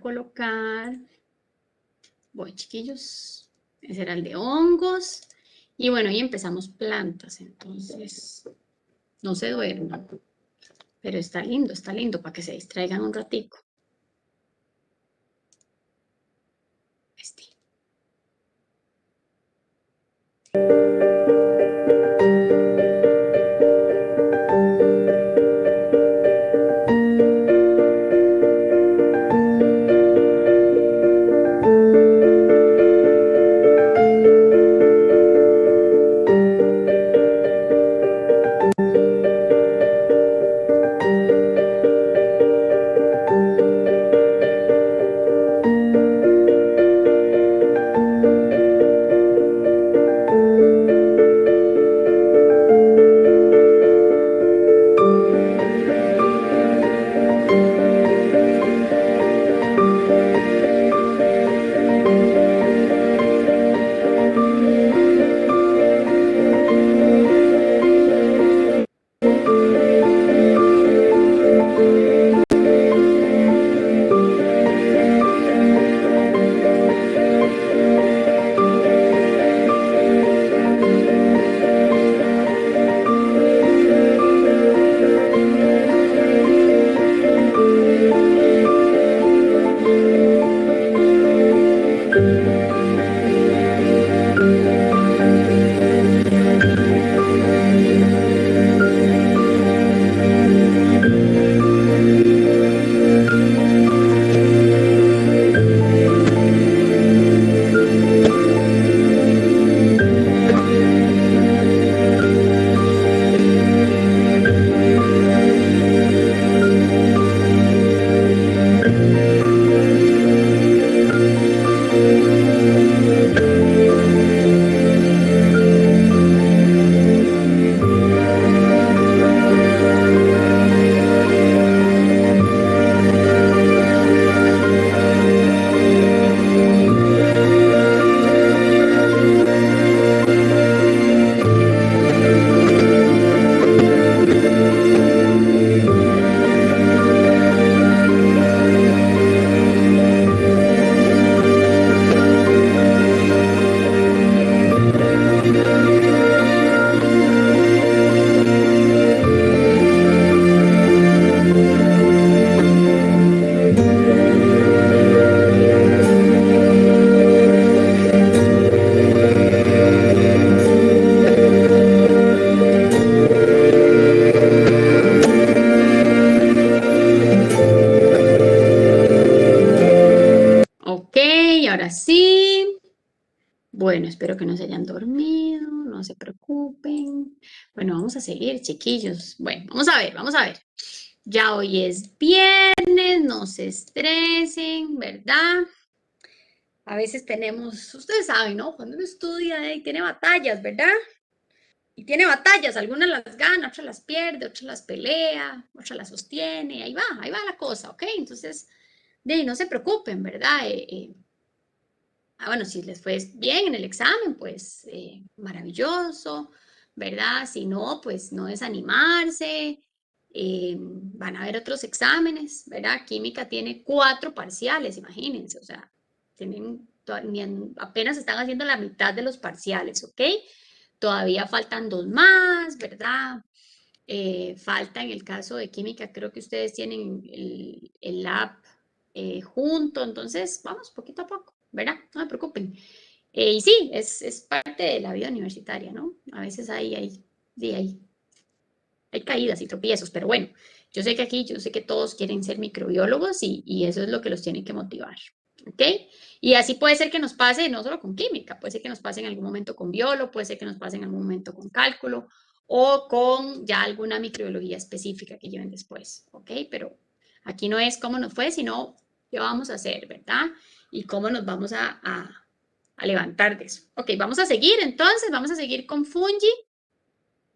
Colocar, voy chiquillos, ese era el de hongos, y bueno, y empezamos plantas, entonces no se duerman, pero está lindo, para que se distraigan un ratico. Este. Ok, ahora sí. Bueno, espero que no se hayan dormido, no se preocupen. Bueno, vamos a seguir, chiquillos. Bueno, vamos a ver. Ya hoy es viernes, no se estresen, ¿verdad? A veces tenemos, ustedes saben, ¿no? Cuando uno estudia y tiene batallas, ¿verdad? Y tiene batallas, algunas las gana, otras las pierde, otras las pelea, otras las sostiene, ahí va la cosa, ¿ok? Entonces, de ahí no se preocupen, ¿verdad? Bueno, si les fue bien en el examen, pues maravilloso, ¿verdad? Si no, pues no desanimarse. Van a haber otros exámenes, ¿verdad? Química tiene 4 parciales, imagínense, o sea, tienen, apenas están haciendo la mitad de los parciales, ¿ok? Todavía faltan 2 más, ¿verdad? Falta en el caso de química, creo que ustedes tienen el lab junto, entonces vamos poquito a poco, ¿verdad? No me preocupen. Y sí, es parte de la vida universitaria, ¿no? A veces hay caídas y tropiezos, pero bueno, yo sé que aquí, yo sé que todos quieren ser microbiólogos y eso es lo que los tiene que motivar, ¿ok? Y así puede ser que nos pase no solo con química, puede ser que nos pase en algún momento con biolo, puede ser que nos pase en algún momento con cálculo o con ya alguna microbiología específica que lleven después, ¿ok? Pero aquí no es cómo nos fue, sino qué vamos a hacer, ¿verdad? Y cómo nos vamos a levantar de eso. Ok, vamos a seguir entonces, vamos a seguir con fungi,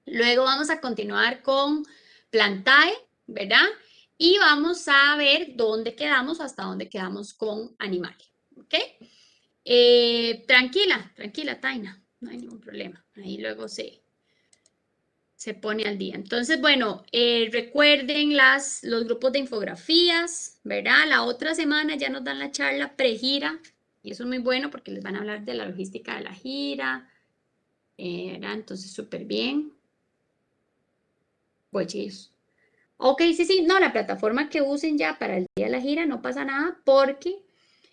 luego vamos a continuar con plantae, ¿verdad? Y vamos a ver dónde quedamos, hasta dónde quedamos con animales, ¿ok? Tranquila, tranquila, Taina, no hay ningún problema. Ahí luego se pone al día. Entonces, bueno, recuerden los grupos de infografías, ¿verdad? La otra semana ya nos dan la charla pre-gira y eso es muy bueno porque les van a hablar de la logística de la gira, ¿verdad? Entonces, súper bien. Pues chicos. Ok, sí, sí, no, la plataforma que usen ya para el día de la gira no pasa nada porque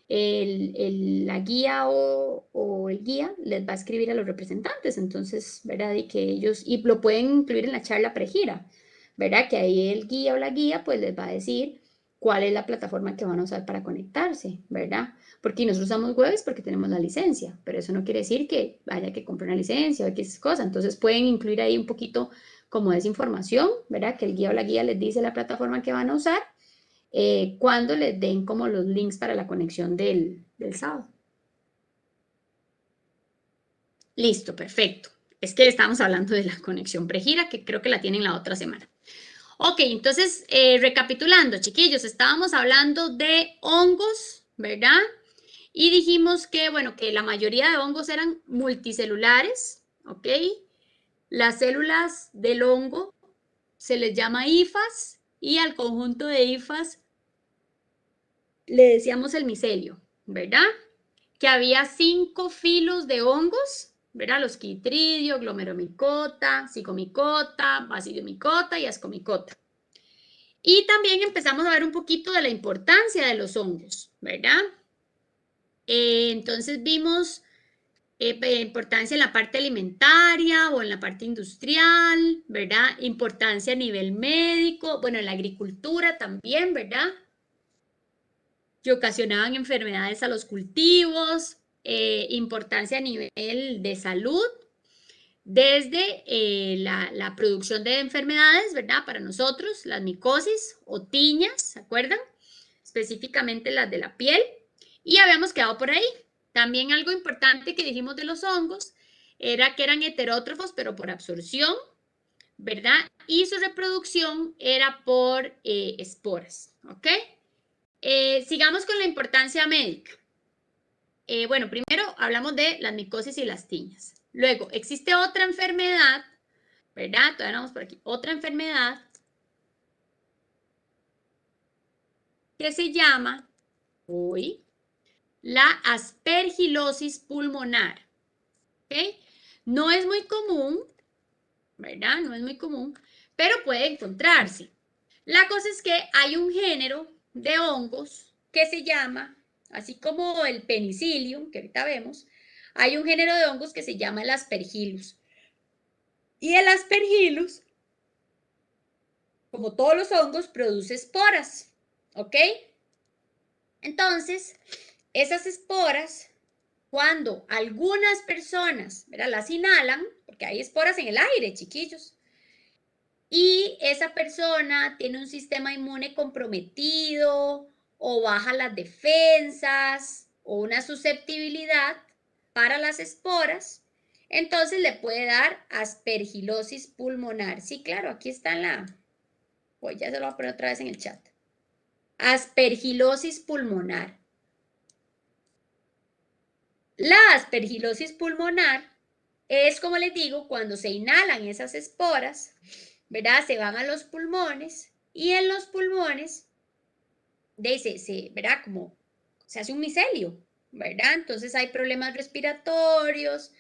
la guía o el guía les va a escribir a los representantes, entonces, ¿verdad? Y que ellos, y lo pueden incluir en la charla pregira, ¿verdad? Que ahí el guía o la guía pues les va a decir cuál es la plataforma que van a usar para conectarse, ¿verdad? Porque nosotros usamos Webex porque tenemos la licencia, pero eso no quiere decir que haya que comprar una licencia o X cosa, entonces pueden incluir ahí un poquito como esa información, ¿verdad? Que el guía o la guía les dice la plataforma que van a usar cuando les den como los links para la conexión del sábado. Listo, perfecto. Es que estamos hablando de la conexión pregira, que creo que la tienen la otra semana. Ok, entonces, recapitulando, chiquillos, estábamos hablando de hongos, ¿verdad? Y dijimos que, bueno, que la mayoría de hongos eran multicelulares, ¿ok? Las células del hongo se les llama hifas y al conjunto de hifas le decíamos el micelio, ¿verdad? Que había 5 filos de hongos, ¿verdad? Los Chytridio, Glomeromicota, Zygomicota, Basidiomicota y Ascomicota. Y también empezamos a ver un poquito de la importancia de los hongos, ¿verdad? Entonces vimos importancia en la parte alimentaria o en la parte industrial, ¿verdad? Importancia a nivel médico, bueno, en la agricultura también, ¿verdad? Que ocasionaban enfermedades a los cultivos, importancia a nivel de salud, desde la producción de enfermedades, ¿verdad? Para nosotros, las micosis o tiñas, ¿se acuerdan? Específicamente las de la piel. Y habíamos quedado por ahí. También algo importante que dijimos de los hongos era que eran heterótrofos, pero por absorción, ¿verdad? Y su reproducción era por esporas, ¿ok? Sigamos con la importancia médica. Bueno, primero hablamos de las micosis y las tiñas. Luego, existe otra enfermedad, ¿verdad? Todavía no vamos por aquí. Otra enfermedad que se llama, uy, la aspergilosis pulmonar. ¿Ok? No es muy común, ¿verdad? No es muy común, pero puede encontrarse. La cosa es que hay un género de hongos que se llama, así como el penicillium, que ahorita vemos, hay un género de hongos que se llama el aspergillus. Y el aspergillus, como todos los hongos, produce esporas, ¿ok? Entonces, esas esporas, cuando algunas personas, ¿verdad? Las inhalan, porque hay esporas en el aire, chiquillos, y esa persona tiene un sistema inmune comprometido o baja las defensas o una susceptibilidad para las esporas, entonces le puede dar aspergilosis pulmonar. Sí, claro, aquí está en la... Pues ya se lo voy a poner otra vez en el chat. Aspergilosis pulmonar. La aspergilosis pulmonar es, como les digo, cuando se inhalan esas esporas, ¿verdad? Se van a los pulmones y en los pulmones, ¿verdad? Como se hace un micelio, ¿verdad? Entonces hay problemas respiratorios.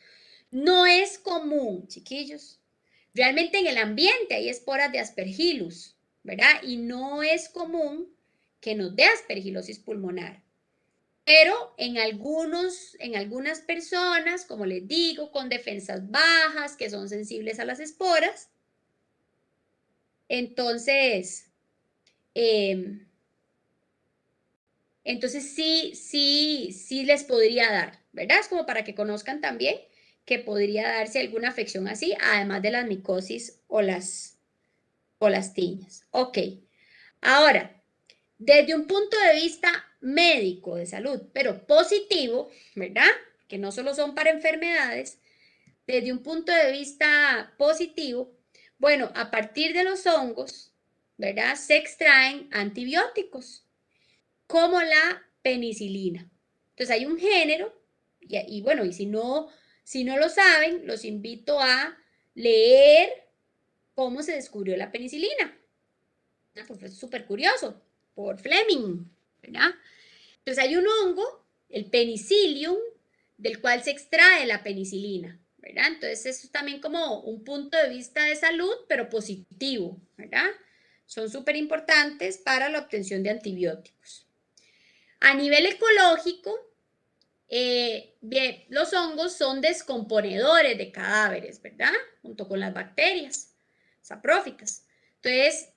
No es común, chiquillos. Realmente en el ambiente hay esporas de aspergillus, ¿verdad? Y no es común que nos dé aspergilosis pulmonar. Pero en algunas personas, como les digo, con defensas bajas, que son sensibles a las esporas, entonces Entonces sí les podría dar, ¿verdad? Es como para que conozcan también que podría darse alguna afección así, además de las micosis o las tiñas. Ok, ahora, desde un punto de vista médico de salud, pero positivo, ¿verdad? Que no solo son para enfermedades, desde un punto de vista positivo, bueno, a partir de los hongos, ¿verdad? Se extraen antibióticos, como la penicilina. Entonces hay un género, y bueno, y si no lo saben, los invito a leer cómo se descubrió la penicilina. Pues fue súper curioso, por Fleming, ¿verdad? Entonces hay un hongo, el penicillium, del cual se extrae la penicilina, ¿verdad? Entonces eso es también como un punto de vista de salud, pero positivo, ¿verdad? Son súper importantes para la obtención de antibióticos. A nivel ecológico, bien, los hongos son descomponedores de cadáveres, ¿verdad? Junto con las bacterias saprófitas. Entonces,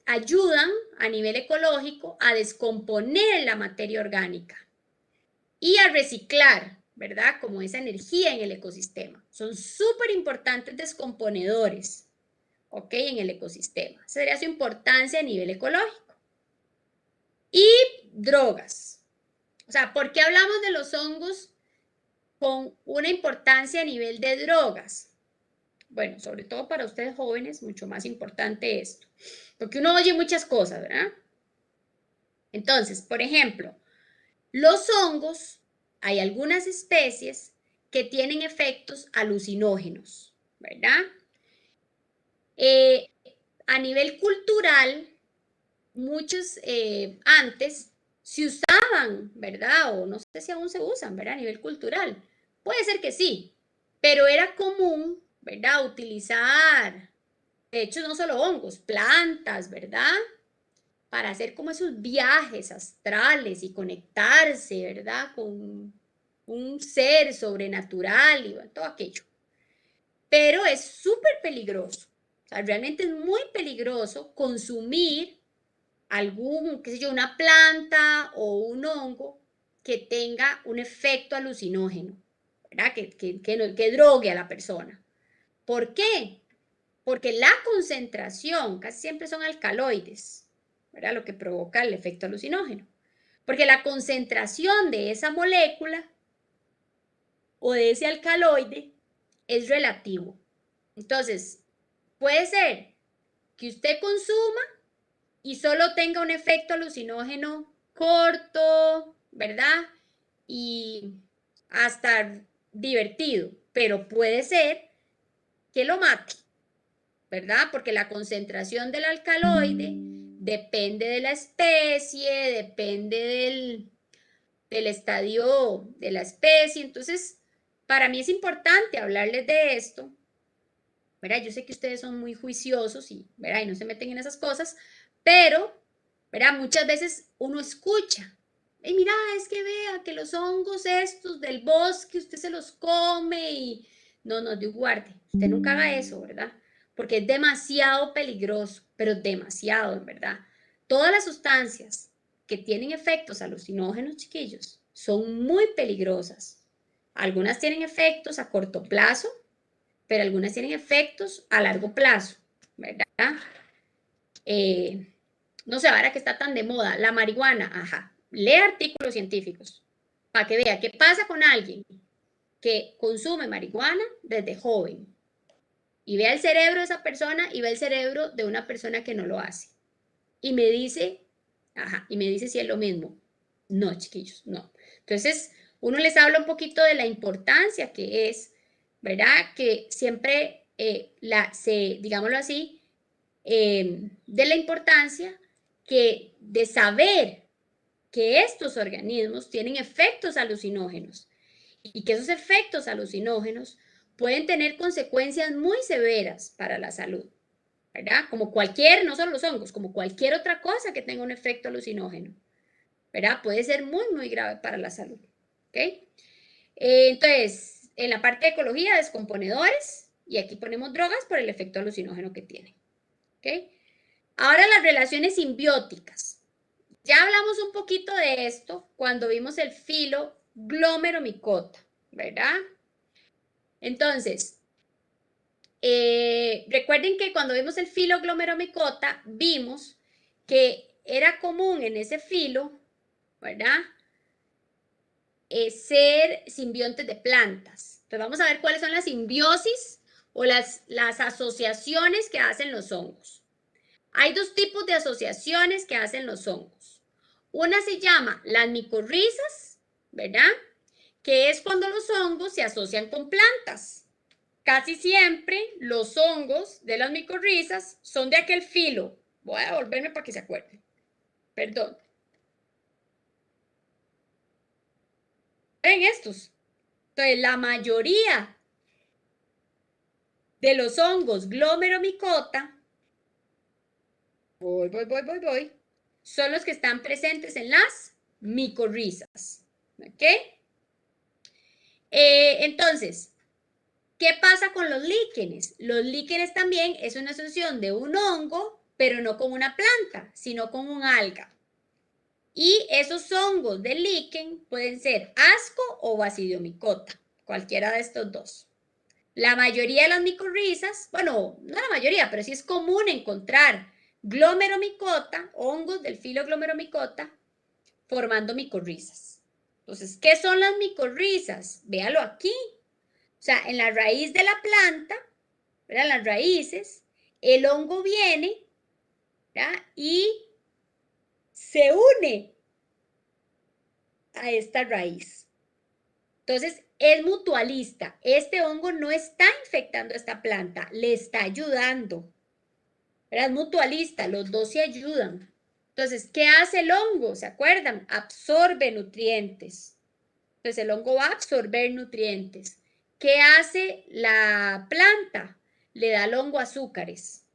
ayudan a nivel ecológico a descomponer la materia orgánica y a reciclar, ¿verdad? Como esa energía en el ecosistema. Son súper importantes descomponedores, ¿ok? En el ecosistema. Esa sería su importancia a nivel ecológico. Y drogas. O sea, ¿por qué hablamos de los hongos con una importancia a nivel de drogas? Bueno, sobre todo para ustedes jóvenes, mucho más importante esto. Porque uno oye muchas cosas, ¿verdad? Entonces, por ejemplo, los hongos, hay algunas especies que tienen efectos alucinógenos, ¿verdad? A nivel cultural, muchos antes se usaban, ¿verdad? O no sé si aún se usan, ¿verdad? A nivel cultural. Puede ser que sí, pero era común, ¿verdad? Utilizar, de hecho, no solo hongos, plantas, ¿verdad? Para hacer como esos viajes astrales y conectarse, ¿verdad? Con un ser sobrenatural y bueno, todo aquello. Pero es súper peligroso. O sea, realmente es muy peligroso consumir algún, qué sé yo, una planta o un hongo que tenga un efecto alucinógeno, ¿verdad? Que drogue a la persona. ¿Por qué? Porque la concentración, casi siempre son alcaloides, ¿verdad? Lo que provoca el efecto alucinógeno. Porque la concentración de esa molécula o de ese alcaloide es relativo. Entonces, puede ser que usted consuma y solo tenga un efecto alucinógeno corto, ¿verdad? Y hasta divertido, pero puede ser que lo mate, ¿verdad? Porque la concentración del alcaloide depende de la especie, depende del estadio de la especie. Entonces, para mí es importante hablarles de esto, ¿verdad? Yo sé que ustedes son muy juiciosos y, ¿verdad? Y no se meten en esas cosas, pero, ¿verdad? Muchas veces uno escucha, y mira, es que vea que los hongos estos del bosque, usted se los come y no, Dios guarde, usted nunca haga eso, ¿verdad? Porque es demasiado peligroso, pero demasiado, en verdad. Todas las sustancias que tienen efectos alucinógenos, chiquillos, son muy peligrosas. Algunas tienen efectos a corto plazo, pero algunas tienen efectos a largo plazo, ¿verdad? No sé, ahora que está tan de moda, la marihuana, ajá, lea artículos científicos para que vea qué pasa con alguien que consume marihuana desde joven y vea el cerebro de esa persona y vea el cerebro de una persona que no lo hace. Y me dice, ajá, y me dice si es lo mismo. No, chiquillos, no. Entonces, uno les habla un poquito de la importancia que es, ¿verdad? Que siempre digámoslo así, de la importancia de saber que estos organismos tienen efectos alucinógenos y que esos efectos alucinógenos pueden tener consecuencias muy severas para la salud, ¿verdad? Como cualquier, no solo los hongos, como cualquier otra cosa que tenga un efecto alucinógeno, ¿verdad? Puede ser muy grave para la salud, ¿ok? Entonces, en la parte de ecología, descomponedores, y aquí ponemos drogas por el efecto alucinógeno que tienen, ¿ok? Ahora las relaciones simbióticas. Ya hablamos un poquito de esto cuando vimos el filo glomeromicota, ¿verdad? Entonces, recuerden que cuando vimos el filo glomeromicota, vimos que era común en ese filo, ¿verdad? Ser simbiontes de plantas. Entonces vamos a ver cuáles son las simbiosis o las asociaciones que hacen los hongos. Hay dos tipos de asociaciones que hacen los hongos. Una se llama las micorrizas, ¿verdad? Que es cuando los hongos se asocian con plantas. Casi siempre los hongos de las micorrizas son de aquel filo. Voy a volverme para que se acuerden. Perdón. Ven estos. Entonces, la mayoría de los hongos glomeromicota, voy, son los que están presentes en las micorrizas. ¿Ok? Entonces, ¿qué pasa con los líquenes? Los líquenes también es una asociación de un hongo, pero no con una planta, sino con un alga. Y esos hongos de líquen pueden ser asco o basidiomicota, cualquiera de estos dos. La mayoría de las micorrizas, bueno, no la mayoría, pero sí es común encontrar glomeromicota, hongos del filo glomeromicota, formando micorrizas. Entonces, ¿qué son las micorrizas? Véalo aquí. O sea, en la raíz de la planta, ¿verdad? Las raíces, el hongo viene, ¿verdad? Y se une a esta raíz. Entonces, es mutualista. Este hongo no está infectando a esta planta, le está ayudando. ¿Verdad? Es mutualista, los dos se ayudan. Entonces, ¿qué hace el hongo? ¿Se acuerdan? Absorbe nutrientes. Entonces, el hongo va a absorber nutrientes. ¿Qué hace la planta? Le da al hongo azúcares.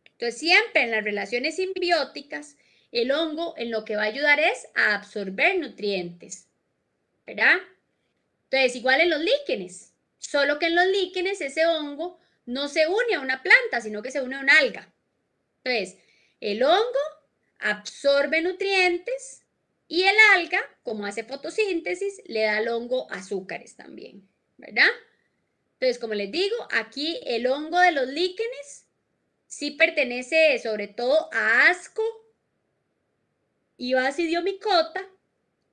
Entonces, siempre en las relaciones simbióticas, el hongo en lo que va a ayudar es a absorber nutrientes. ¿Verdad? Entonces, igual en los líquenes, solo que en los líquenes ese hongo no se une a una planta, sino que se une a un alga. Entonces, el hongo absorbe nutrientes y el alga, como hace fotosíntesis, le da al hongo azúcares también, ¿verdad? Entonces, como les digo, aquí el hongo de los líquenes sí pertenece sobre todo a asco y basidiomicota,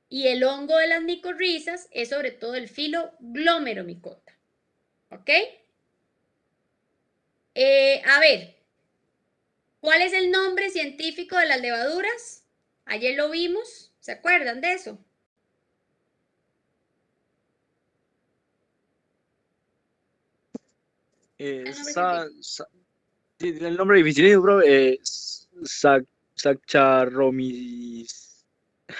y el hongo de las micorrizas es sobre todo el filo glomeromicota. ¿Ok? A ver, ¿cuál es el nombre científico de las levaduras? Ayer lo vimos, ¿se acuerdan de eso? El nombre científico. El nombre difícil, bro. Saccharomyces.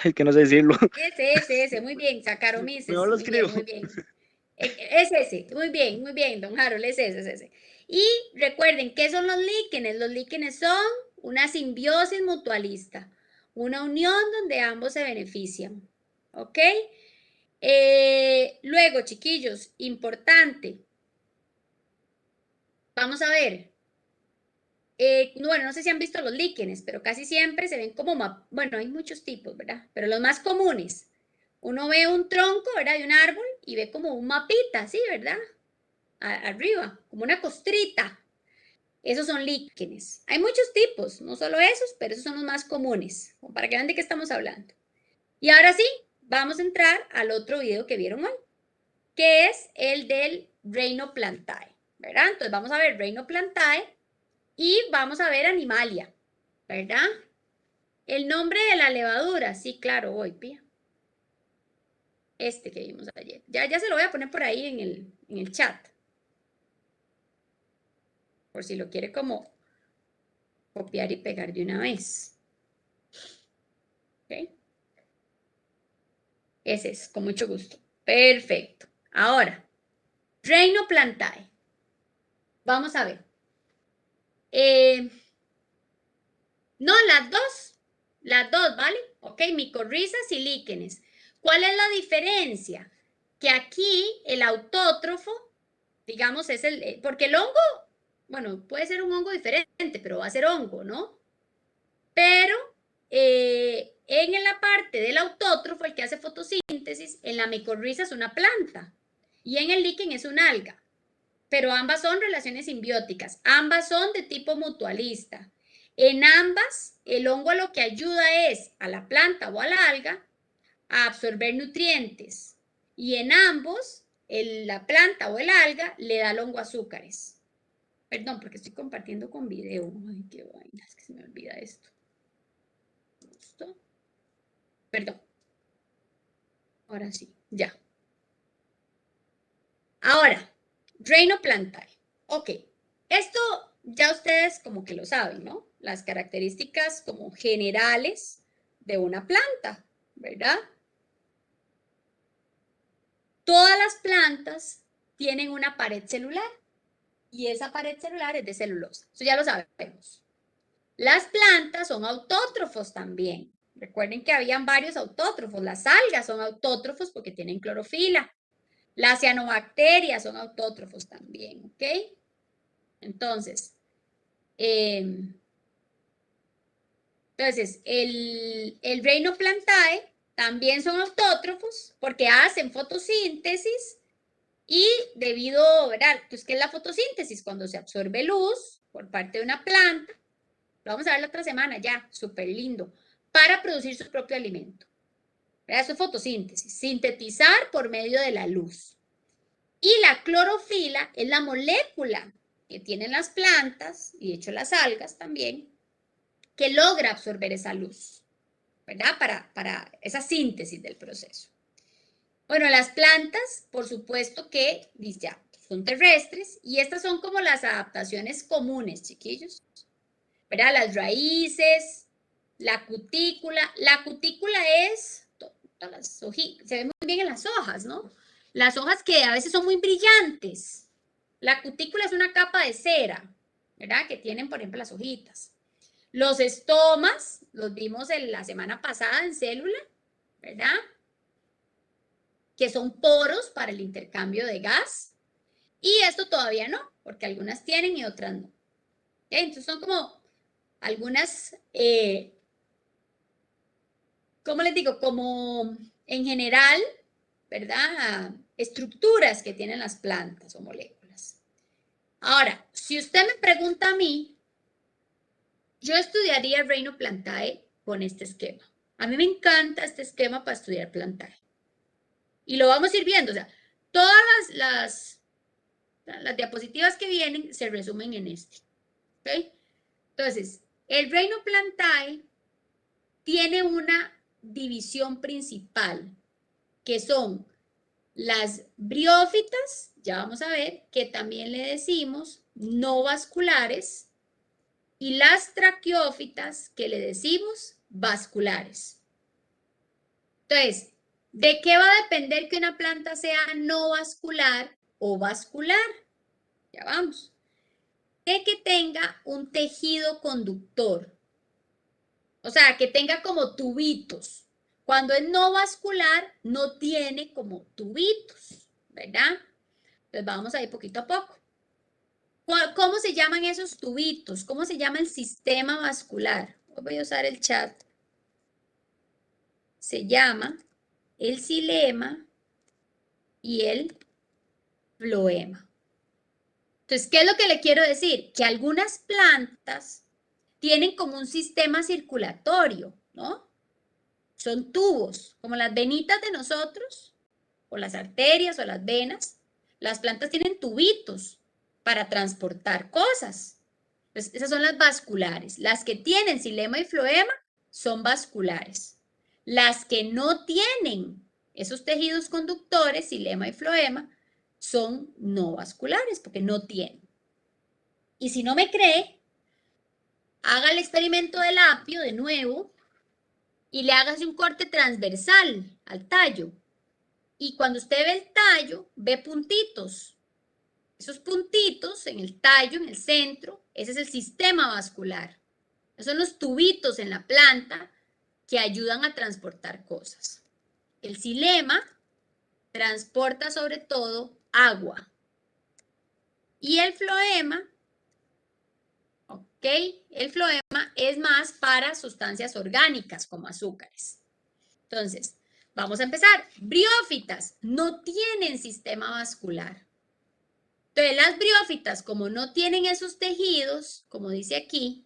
Es que no sé decirlo. Ese, muy bien, Mejor Saccharomyces, lo muy bien, escribo. muy bien. Es ese, muy bien, don Harold, es ese. Y recuerden, ¿qué son los líquenes? Los líquenes son una simbiosis mutualista, una unión donde ambos se benefician, ¿ok? Luego, chiquillos, importante, vamos a ver, bueno, no sé si han visto los líquenes, pero casi siempre se ven como, bueno, hay muchos tipos, ¿verdad? Pero los más comunes, uno ve un tronco, ¿verdad? De un árbol y ve como un mapita, ¿sí? ¿Verdad? Arriba, como una costrita. Esos son líquenes. Hay muchos tipos, no solo esos, pero esos son los más comunes, para que vean de qué estamos hablando. Y ahora sí, vamos a entrar al otro video que vieron hoy, que es el del Rhinoplantae, ¿verdad? Entonces vamos a ver Rhinoplantae y vamos a ver Animalia, ¿verdad? El nombre de la levadura, sí, claro, hoy, pía. Este que vimos ayer. Ya se lo voy a poner por ahí en el chat. Por si lo quiere como copiar y pegar de una vez. ¿Ok? Ese es, con mucho gusto. Perfecto. Ahora, Rhinoplantae. Vamos a ver. No, las dos, ¿vale? Ok, micorrizas y líquenes. ¿Cuál es la diferencia? Que aquí el autótrofo, digamos, es porque el hongo, bueno, puede ser un hongo diferente, pero va a ser hongo, ¿no? Pero en la parte del autótrofo, el que hace fotosíntesis, en la micorriza es una planta y en el líquen es un alga. Pero ambas son relaciones simbióticas, ambas son de tipo mutualista. En ambas, el hongo lo que ayuda es a la planta o a la alga a absorber nutrientes. Y en ambos, la planta o el alga le da al hongo azúcares. Perdón, porque estoy compartiendo con video. Ay, qué vaina, es que se me olvida esto. ¿Esto? Perdón. Ahora sí, ya. Ahora, reino plantae. Ok, esto ya ustedes como que lo saben, ¿no? Las características como generales de una planta, ¿verdad? Todas las plantas tienen una pared celular y esa pared celular es de celulosa. Eso ya lo sabemos. Las plantas son autótrofos también. Recuerden que habían varios autótrofos. Las algas son autótrofos porque tienen clorofila. Las cianobacterias son autótrofos también, ¿ok? Entonces, el reino plantae también son autótrofos porque hacen fotosíntesis y debido, ¿verdad? Pues, ¿qué es la fotosíntesis? Cuando se absorbe luz por parte de una planta, lo vamos a ver la otra semana ya, súper lindo, para producir su propio alimento. ¿Verdad? Eso es fotosíntesis, sintetizar por medio de la luz. Y la clorofila es la molécula que tienen las plantas, y de hecho las algas también, que logra absorber esa luz, ¿verdad? Para esa síntesis del proceso. Bueno, las plantas, por supuesto que ya son terrestres y estas son como las adaptaciones comunes, chiquillos, ¿verdad? Las raíces, la cutícula. La cutícula es, todas las hojitas, se ve muy bien en las hojas, ¿no? Las hojas que a veces son muy brillantes. La cutícula es una capa de cera, ¿verdad? Que tienen, por ejemplo, las hojitas. Los estomas, los vimos la semana pasada en célula, ¿verdad? Que son poros para el intercambio de gas. Y esto todavía no, porque algunas tienen y otras no. ¿Okay? Entonces son como algunas, ¿cómo les digo? Como en general, ¿verdad? Estructuras que tienen las plantas o moléculas. Ahora, si usted me pregunta a mí, yo estudiaría el reino plantae con este esquema. A mí me encanta este esquema para estudiar plantae. Y lo vamos a ir viendo. O sea, todas las diapositivas que vienen se resumen en este. ¿Okay? Entonces, el reino plantae tiene una división principal, que son las briófitas, ya vamos a ver, que también le decimos no vasculares, y las traqueófitas, que le decimos vasculares. Entonces, ¿de qué va a depender que una planta sea no vascular o vascular? Ya vamos. Que tenga un tejido conductor. O sea, que tenga como tubitos. Cuando es no vascular, no tiene como tubitos, ¿verdad? Entonces vamos a ir poquito a poco. ¿Cómo se llaman esos tubitos? ¿Cómo se llama el sistema vascular? Voy a usar el chat. Se llama el xilema y el floema. Entonces, ¿qué es lo que le quiero decir? Que algunas plantas tienen como un sistema circulatorio, ¿no? Son tubos, como las venitas de nosotros, o las arterias o las venas. Las plantas tienen tubitos para transportar cosas. Entonces, esas son las vasculares. Las que tienen xilema y floema son vasculares. Las que no tienen esos tejidos conductores, xilema y floema, son no vasculares porque no tienen. Y si no me cree, haga el experimento del apio de nuevo y le hagas un corte transversal al tallo. Y cuando usted ve el tallo, ve puntitos. Esos puntitos en el tallo, en el centro, ese es el sistema vascular. Esos son los tubitos en la planta que ayudan a transportar cosas. El xilema transporta sobre todo agua. Y el floema ¿ok? El floema es más para sustancias orgánicas como azúcares. Entonces, vamos a empezar. Briófitas no tienen sistema vascular. Entonces, las briófitas, como no tienen esos tejidos, como dice aquí,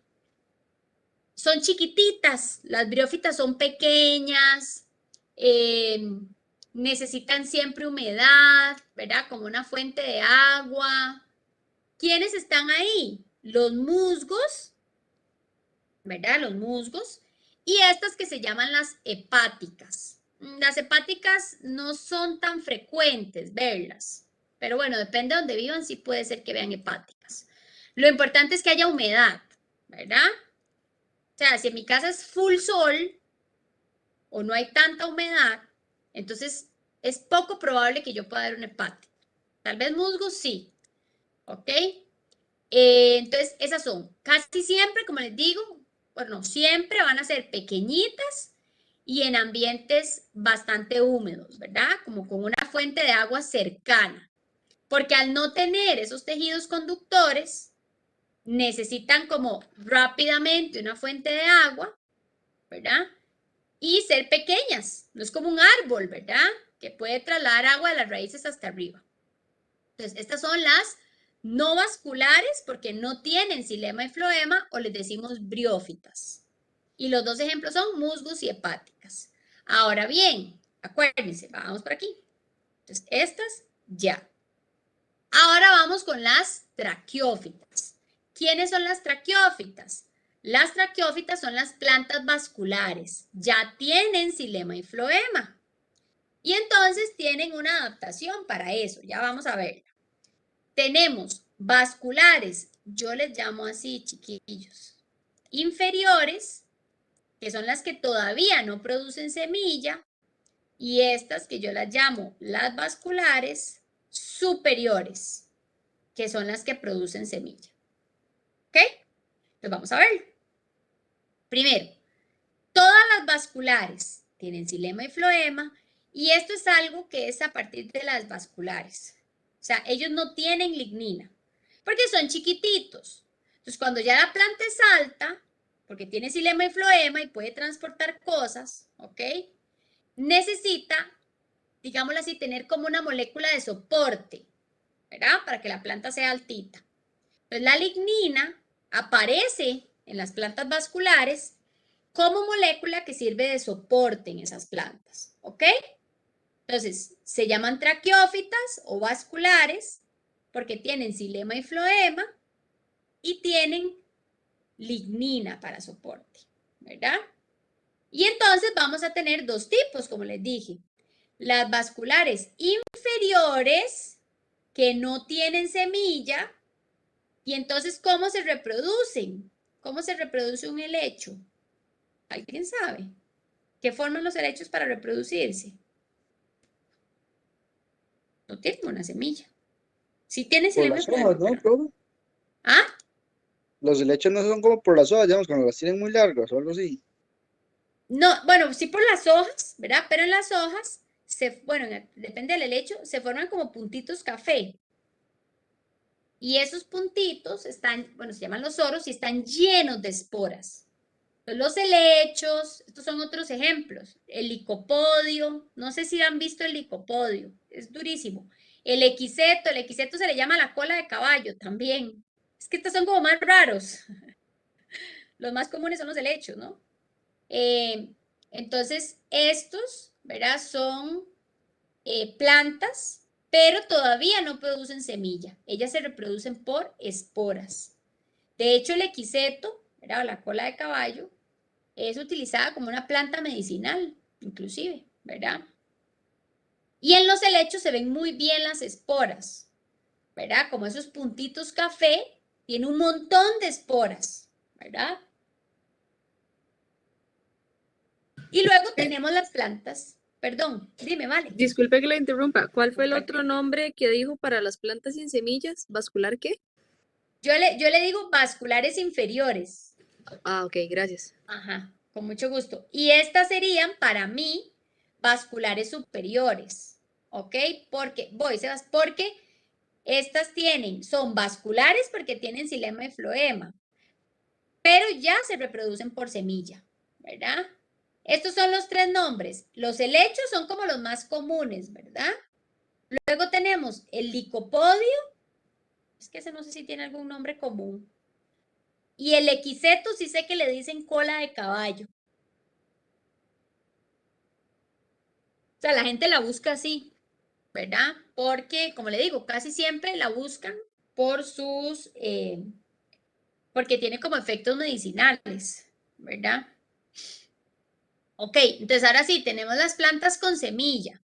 son chiquititas. Las briófitas son pequeñas, necesitan siempre humedad, ¿verdad? Como una fuente de agua. ¿Quiénes están ahí? Los musgos, ¿verdad? Los musgos. Y estas que se llaman las hepáticas. Las hepáticas no son tan frecuentes verlas, pero bueno, depende de donde vivan, sí puede ser que vean hepáticas. Lo importante es que haya humedad, ¿verdad? O sea, si en mi casa es full sol o no hay tanta humedad, entonces es poco probable que yo pueda dar una hepática. Tal vez musgos sí, ¿ok? Entonces, esas son casi siempre, como les digo, bueno, siempre van a ser pequeñitas y en ambientes bastante húmedos, ¿verdad? Como con una fuente de agua cercana. Porque al no tener esos tejidos conductores, necesitan como rápidamente una fuente de agua, ¿verdad? Y ser pequeñas. No es como un árbol, ¿verdad? Que puede trasladar agua de las raíces hasta arriba. Entonces, estas son las no vasculares porque no tienen xilema y floema o les decimos briófitas. Y los dos ejemplos son musgos y hepáticas. Ahora bien, acuérdense, vamos por aquí. Entonces, estas ya. Ahora vamos con las traqueófitas. ¿Quiénes son las traqueófitas? Las traqueófitas son las plantas vasculares. Ya tienen xilema y floema. Y entonces tienen una adaptación para eso. Ya vamos a verla. Tenemos vasculares, yo les llamo así, chiquillos, inferiores, que son las que todavía no producen semilla, y estas que yo las llamo las vasculares superiores, que son las que producen semilla. ¿Ok? Entonces vamos a ver. Primero, todas las vasculares tienen xilema y floema, y esto es algo que es a partir de las vasculares. O sea, ellos no tienen lignina, porque son chiquititos. Entonces, cuando ya la planta es alta, porque tiene xilema y floema y puede transportar cosas, ¿ok? Necesita, digámoslo así, tener como una molécula de soporte, ¿verdad? Para que la planta sea altita. Entonces, la lignina aparece en las plantas vasculares como molécula que sirve de soporte en esas plantas, ¿ok? Entonces, se llaman traqueófitas o vasculares porque tienen xilema y floema y tienen lignina para soporte, ¿verdad? Y entonces vamos a tener dos tipos, como les dije. Las vasculares inferiores que no tienen semilla. Y entonces, ¿cómo se reproducen? ¿Cómo se reproduce un helecho? ¿Alguien sabe? ¿Qué forman los helechos para reproducirse? No tienen una semilla. Sí tienen Por xilema y las hojas, floema, ¿no, pero... profe? ¿Ah? Los helechos no son como por las hojas, digamos, cuando las tienen muy largas o algo así. No, bueno, sí por las hojas, ¿verdad? Pero en las hojas, bueno, depende del helecho, se forman como puntitos café. Y esos puntitos están, bueno, se llaman los oros y están llenos de esporas. Entonces, los helechos, estos son otros ejemplos. El licopodio, no sé si han visto el licopodio, es durísimo. El equiseto se le llama la cola de caballo también. Es que estos son como más raros. Los más comunes son los helechos, ¿no? Entonces, estos, ¿verdad? Son plantas, pero todavía no producen semilla. Ellas se reproducen por esporas. De hecho, el equiseto, ¿verdad? La cola de caballo, es utilizada como una planta medicinal, inclusive, ¿verdad? Y en los helechos se ven muy bien las esporas, ¿verdad? Como esos puntitos café, tiene un montón de esporas, ¿verdad? Y luego tenemos las plantas, perdón, dime, vale. Disculpe que la interrumpa. ¿Cuál fue el otro Tranquila. nombre que dijo para las plantas sin semillas? ¿Vascular qué? Yo le digo vasculares inferiores. Ah, ok, gracias. Ajá, con mucho gusto. Y estas serían para mí vasculares superiores, ¿ok? Porque, Sebas, porque estas son vasculares porque tienen xilema y floema, pero ya se reproducen por semilla, ¿verdad? Estos son los 3 nombres. Los helechos son como los más comunes, ¿verdad? Luego tenemos el licopodio, es que ese no sé si tiene algún nombre común. Y el equiseto sí sé que le dicen cola de caballo. O sea, la gente la busca así, ¿verdad? Porque, como le digo, casi siempre la buscan por sus, porque tiene como efectos medicinales, ¿verdad? Ok, entonces ahora sí, tenemos las plantas con semilla.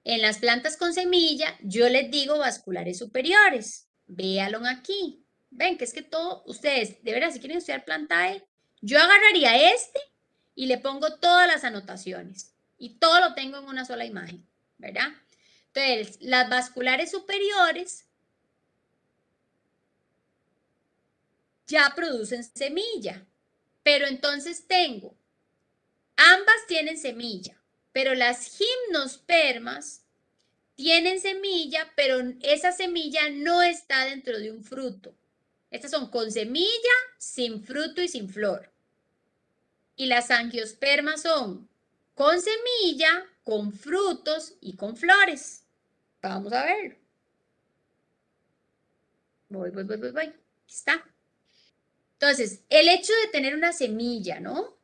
En las plantas con semilla, yo les digo vasculares superiores. Véanlo aquí. Ven, que es que todo, ustedes, de verdad, si quieren estudiar plantae, yo agarraría este y le pongo todas las anotaciones. Y todo lo tengo en una sola imagen, ¿verdad? Entonces, las vasculares superiores ya producen semilla. Pero entonces tengo, ambas tienen semilla, pero las gimnospermas tienen semilla, pero esa semilla no está dentro de un fruto. Estas son con semilla, sin fruto y sin flor. Y las angiospermas son con semilla, con frutos y con flores. Vamos a ver. Voy. Aquí está. Entonces, el hecho de tener una semilla, ¿no?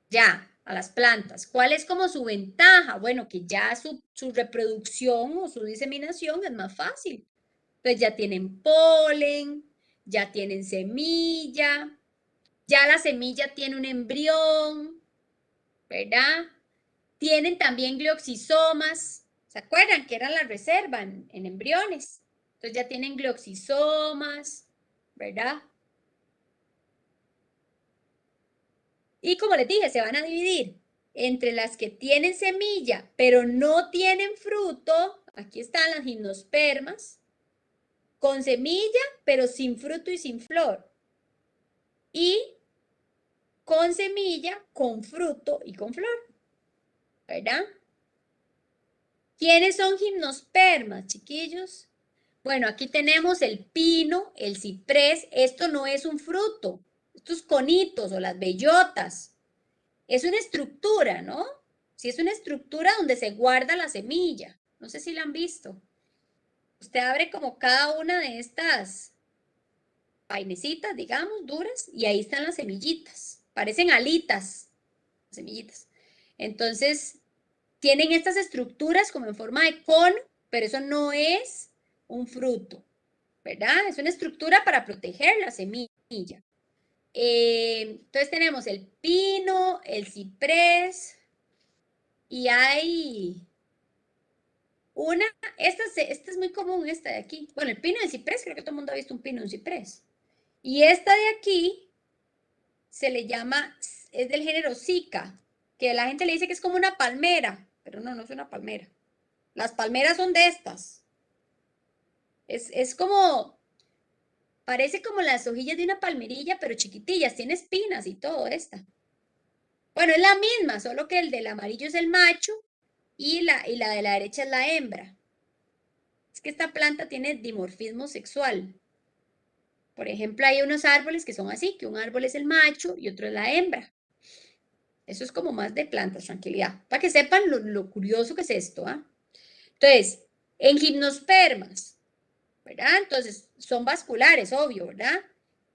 Ya, a las plantas. ¿Cuál es como su ventaja? Bueno, que ya su reproducción o su diseminación es más fácil. Entonces ya tienen polen, ya tienen semilla, ya la semilla tiene un embrión, ¿verdad? Tienen también glioxisomas. ¿Se acuerdan que eran la reserva en embriones? Entonces ya tienen glioxisomas, ¿verdad? Y como les dije, se van a dividir entre las que tienen semilla, pero no tienen fruto. Aquí están las gimnospermas, con semilla, pero sin fruto y sin flor. Y con semilla, con fruto y con flor, ¿verdad? ¿Quiénes son gimnospermas, chiquillos? Bueno, aquí tenemos el pino, el ciprés. Esto no es un fruto, estos conitos o las bellotas. Es una estructura, ¿no? Sí, es una estructura donde se guarda la semilla. No sé si la han visto. Usted abre como cada una de estas vainecitas, digamos, duras, y ahí están las semillitas. Parecen alitas, semillitas. Entonces, tienen estas estructuras como en forma de cono, pero eso no es un fruto, ¿verdad? Es una estructura para proteger la semilla. Entonces tenemos el pino, el ciprés y hay una, esta es muy común, esta de aquí. Bueno, el pino y el ciprés, creo que todo el mundo ha visto un pino y un ciprés. Y esta de aquí se le llama, es del género Sica, que la gente le dice que es como una palmera, pero no, no es una palmera. Las palmeras son de estas. Es como, parece como las hojillas de una palmerilla, pero chiquitillas, tiene espinas y todo esta. Bueno, es la misma, solo que el del amarillo es el macho y la de la derecha es la hembra. Es que esta planta tiene dimorfismo sexual. Por ejemplo, hay unos árboles que son así, que un árbol es el macho y otro es la hembra. Eso es como más de plantas, tranquilidad. Para que sepan lo curioso que es esto, ¿ah? Entonces, en gimnospermas, ¿verdad? Entonces, son vasculares, obvio, ¿verdad?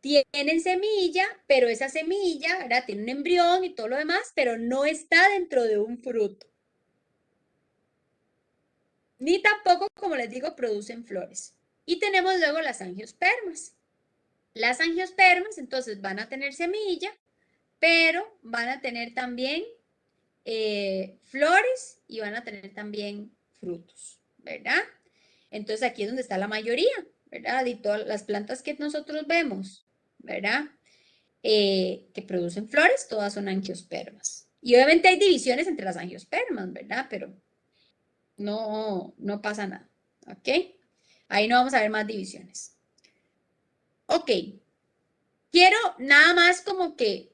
Tienen semilla, pero esa semilla, ¿verdad? Tiene un embrión y todo lo demás, pero no está dentro de un fruto. Ni tampoco, como les digo, producen flores. Y tenemos luego las angiospermas. Las angiospermas, entonces, van a tener semilla, pero van a tener también flores y van a tener también frutos, ¿verdad? Entonces aquí es donde está la mayoría, ¿verdad? Y todas las plantas que nosotros vemos, ¿verdad? Que producen flores, todas son angiospermas. Y obviamente hay divisiones entre las angiospermas, ¿verdad? Pero no pasa nada, ¿ok? Ahí no vamos a ver más divisiones. Ok, quiero nada más como que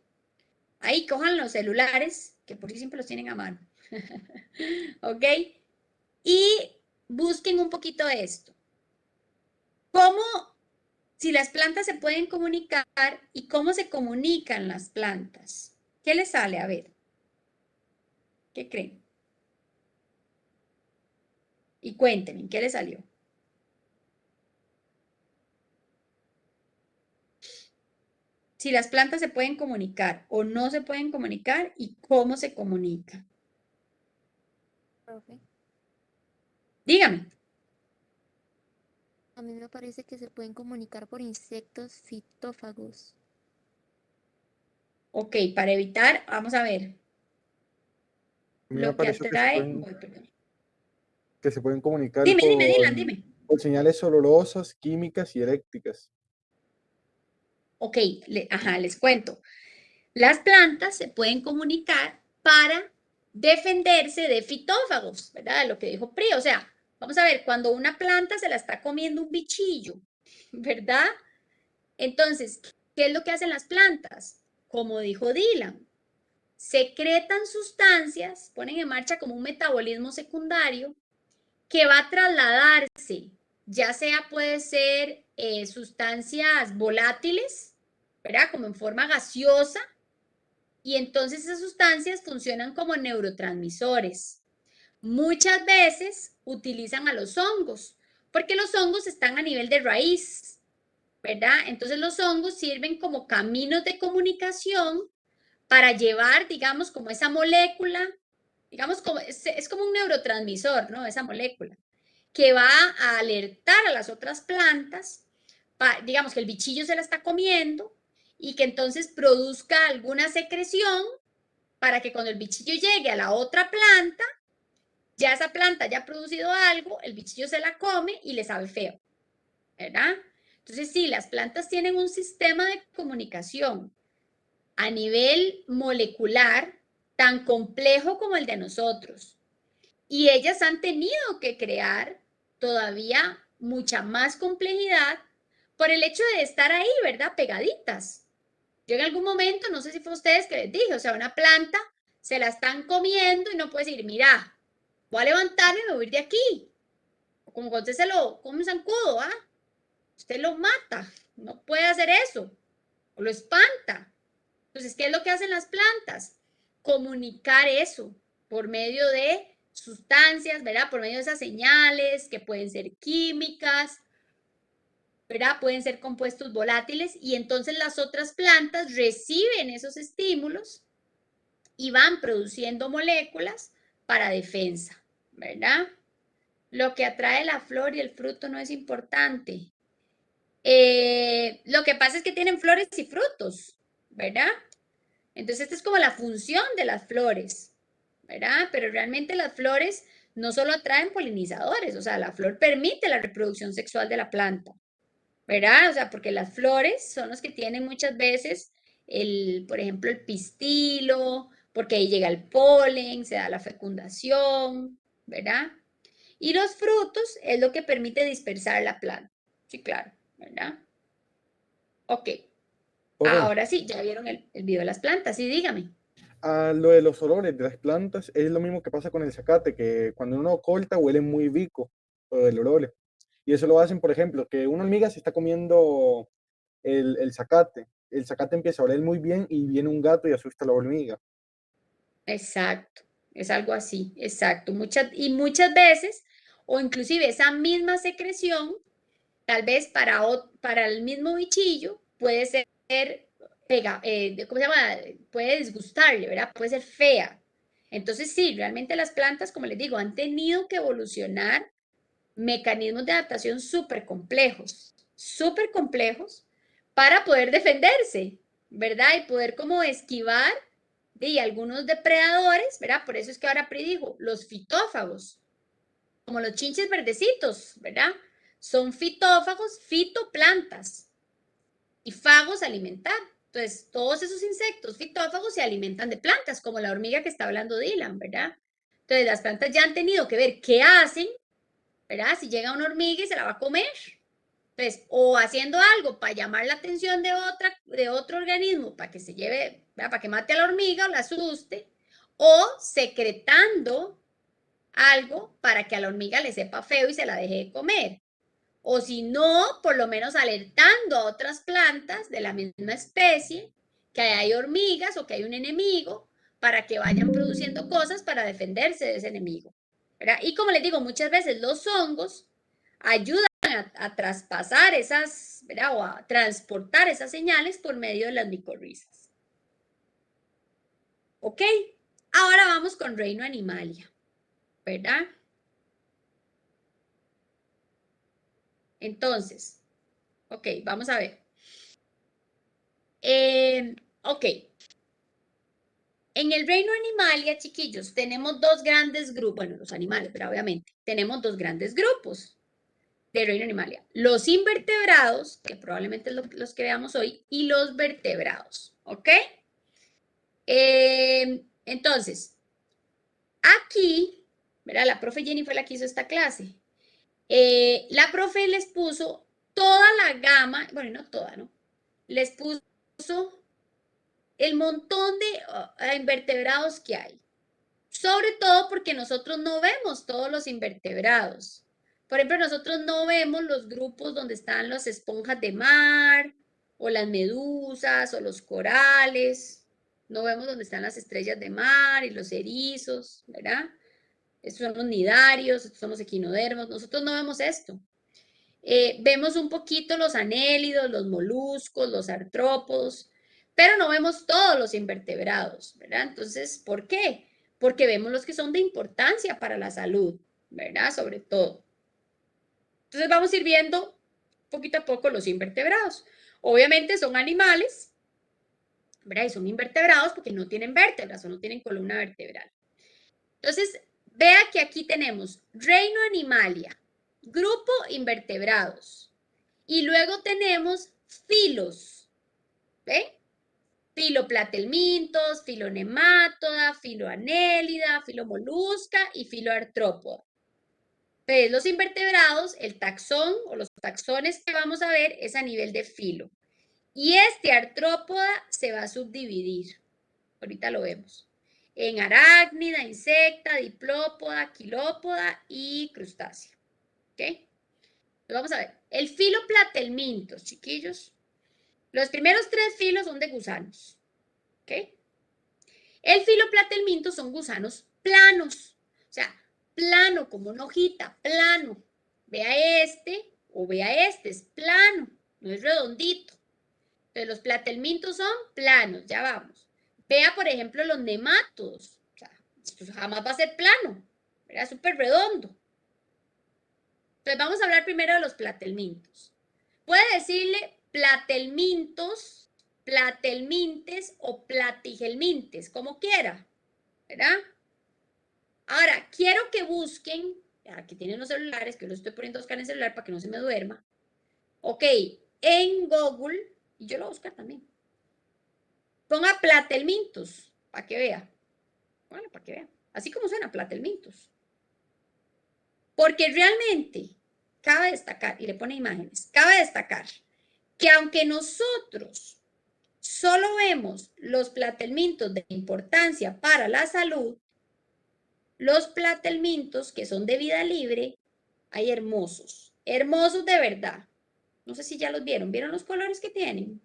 ahí cojan los celulares, que por sí siempre los tienen a mano, ¿ok? Y busquen un poquito de esto. ¿Cómo, si las plantas se pueden comunicar y cómo se comunican las plantas. ¿Qué les sale? A ver. ¿Qué creen? Y cuéntenme, ¿qué les salió? Si las plantas se pueden comunicar o no se pueden comunicar y cómo se comunican. Profe, Dígame. a mí me parece que se pueden comunicar por insectos fitófagos. Ok, para evitar, vamos a ver. A mí me Lo que pareció atrae. Uy, perdón. que se pueden comunicar Dime, Dylan, dime. por señales olorosas, químicas y eléctricas. Ok, ajá, les cuento. Las plantas se pueden comunicar para defenderse de fitófagos, ¿verdad? Lo que dijo Pri, o sea, vamos a ver, cuando una planta se la está comiendo un bichillo, ¿verdad? Entonces, ¿qué es lo que hacen las plantas? Como dijo Dylan, secretan sustancias, ponen en marcha como un metabolismo secundario que va a trasladarse, ya sea puede ser sustancias volátiles, ¿verdad? Como en forma gaseosa, y entonces esas sustancias funcionan como neurotransmisores. Muchas veces utilizan a los hongos, porque los hongos están a nivel de raíz, ¿verdad? Entonces los hongos sirven como caminos de comunicación para llevar, digamos, como esa molécula, digamos, como, es como un neurotransmisor, ¿no? Esa molécula, que va a alertar a las otras plantas, digamos que el bichillo se la está comiendo y que entonces produzca alguna secreción para que cuando el bichillo llegue a la otra planta, ya esa planta ya ha producido algo, el bichillo se la come y le sabe feo, ¿verdad? Entonces, sí, las plantas tienen un sistema de comunicación a nivel molecular tan complejo como el de nosotros. Y ellas han tenido que crear todavía mucha más complejidad por el hecho de estar ahí, ¿verdad? Pegaditas. Yo en algún momento, no sé si fue a ustedes que les dije, o sea, una planta se la están comiendo y no puedes decir, mira, voy a levantarme y me voy de aquí. Como cuando usted se lo come un zancudo, ¿ah? Usted lo mata, no puede hacer eso, o lo espanta. Entonces, ¿qué es lo que hacen las plantas? Comunicar eso por medio de sustancias, ¿verdad? Por medio de esas señales que pueden ser químicas, ¿verdad? Pueden ser compuestos volátiles y entonces las otras plantas reciben esos estímulos y van produciendo moléculas para defensa, ¿verdad? Lo que atrae la flor y el fruto no es importante. Lo que pasa es que tienen flores y frutos, ¿verdad? Entonces, esta es como la función de las flores, ¿verdad? Pero realmente las flores no solo atraen polinizadores, o sea, la flor permite la reproducción sexual de la planta, ¿verdad? O sea, porque las flores son los que tienen muchas veces por ejemplo, el pistilo, porque ahí llega el polen, se da la fecundación, ¿verdad? Y los frutos es lo que permite dispersar la planta. Sí, claro, ¿verdad? Ok, Profe, ahora sí, ya vieron el video de las plantas, sí, dígame. lo de los olores de las plantas es lo mismo que pasa con el zacate, que cuando uno corta huele muy rico, lo del olor. Y eso lo hacen, por ejemplo, que una hormiga se está comiendo el zacate empieza a oler muy bien y viene un gato y asusta a la hormiga. Exacto, es algo así, exacto. Y muchas veces, o inclusive esa misma secreción, tal vez para el mismo bichillo, puede ser, ¿cómo se llama? Puede disgustarle, ¿verdad? Puede ser fea. Entonces, sí, realmente las plantas, como les digo, han tenido que evolucionar mecanismos de adaptación súper complejos para poder defenderse, ¿verdad? Y poder como esquivar de algunos depredadores, ¿verdad? Por eso es que ahora Pri dijo, los fitófagos, como los chinches verdecitos, ¿verdad? Son fitófagos, fitoplantas y fagos alimentar. Entonces, todos esos insectos fitófagos se alimentan de plantas, como la hormiga que está hablando Dylan, ¿verdad? Entonces, las plantas ya han tenido que ver qué hacen, ¿verdad? Si llega una hormiga y se la va a comer, pues, o haciendo algo para llamar la atención de otro organismo para que se lleve, ¿verdad? Para que mate a la hormiga o la asuste, o secretando algo para que a la hormiga le sepa feo y se la deje de comer. O si no, por lo menos alertando a otras plantas de la misma especie que hay hormigas o que hay un enemigo para que vayan produciendo cosas para defenderse de ese enemigo, ¿verdad? Y como les digo, muchas veces los hongos ayudan a traspasar esas, ¿verdad? O a transportar esas señales por medio de las micorrizas. ¿Ok? Ahora vamos con reino animalia, ¿verdad? Entonces, ok, vamos a ver. Ok. En el reino animalia, chiquillos, tenemos dos grandes grupos, bueno, los animales, pero obviamente, tenemos dos grandes grupos de reino animalia. Los invertebrados, que probablemente es los que veamos hoy, y los vertebrados, ¿ok? Entonces, aquí, ¿verdad? La profe Jenny fue la que hizo esta clase. La profe les puso toda la gama, bueno, no toda, ¿no? Les puso el montón de invertebrados que hay. Sobre todo porque nosotros no vemos todos los invertebrados. Por ejemplo, nosotros no vemos los grupos donde están las esponjas de mar, o las medusas, o los corales. No vemos donde están las estrellas de mar y los erizos, ¿verdad? Estos son los nidarios, estos son los equinodermos. Nosotros no vemos esto. Vemos un poquito los anélidos, los moluscos, los artrópodos, pero no vemos todos los invertebrados, ¿verdad? Entonces, ¿por qué? Porque vemos los que son de importancia para la salud, ¿verdad? Sobre todo. Entonces vamos a ir viendo poquito a poco los invertebrados. Obviamente son animales, ¿verdad? Y son invertebrados porque no tienen vértebras o no tienen columna vertebral. Entonces, vea que aquí tenemos reino animalia, grupo invertebrados. Y luego tenemos filos, ¿ve? Filoplatelmintos, filonemátoda, filoanélida, filomolusca y filoartrópoda. Entonces, los invertebrados, el taxón o los taxones que vamos a ver es a nivel de filo. Y este artrópoda se va a subdividir. Ahorita lo vemos. En arácnida, insecta, diplópoda, quilópoda y crustácea. ¿Ok? Vamos a ver. El filoplatelmintos, chiquillos. Los primeros tres filos son de gusanos. ¿Ok? El filoplatelminto son gusanos planos. O sea, plano, como una hojita, plano. Vea este o vea este, es plano, no es redondito. Entonces, los platelmintos son planos, ya vamos. Vea, por ejemplo, los nematodos. O sea, esto jamás va a ser plano. Era súper redondo. Entonces, vamos a hablar primero de los platelmintos. Puede decirle platelmintos, platelmintes o platigelmintes, como quiera, ¿verdad? Ahora, quiero que busquen, aquí tienen los celulares, que los estoy poniendo a buscar en el celular para que no se me duerma. Ok, en Google, y yo lo voy a buscar también. Ponga platelmintos, para que vea. Bueno, para que vea. Así como suena, platelmintos. Porque realmente, cabe destacar, y le pone imágenes, cabe destacar que aunque nosotros solo vemos los platelmintos de importancia para la salud, los platelmintos que son de vida libre, hay hermosos, hermosos de verdad. No sé si ya los vieron. ¿Vieron los colores que tienen?